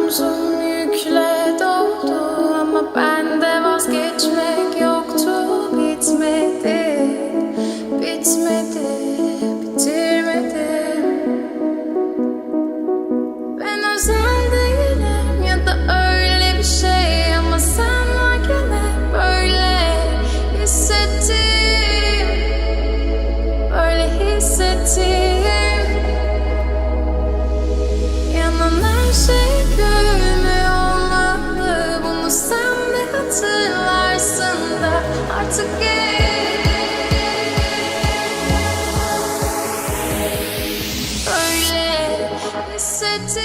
Omzum yükle doldu ama bende vazgeçmek yoktu. Bitmedi, bitmedi, bitirmedim. Ben özel değilim ya da öyle bir şey, ama sen varken hep böyle hissettim, böyle hissettim. Yanan her şey gülmüyor olmalı, bunu sen de hatırlarsın da artık öyle hissettim.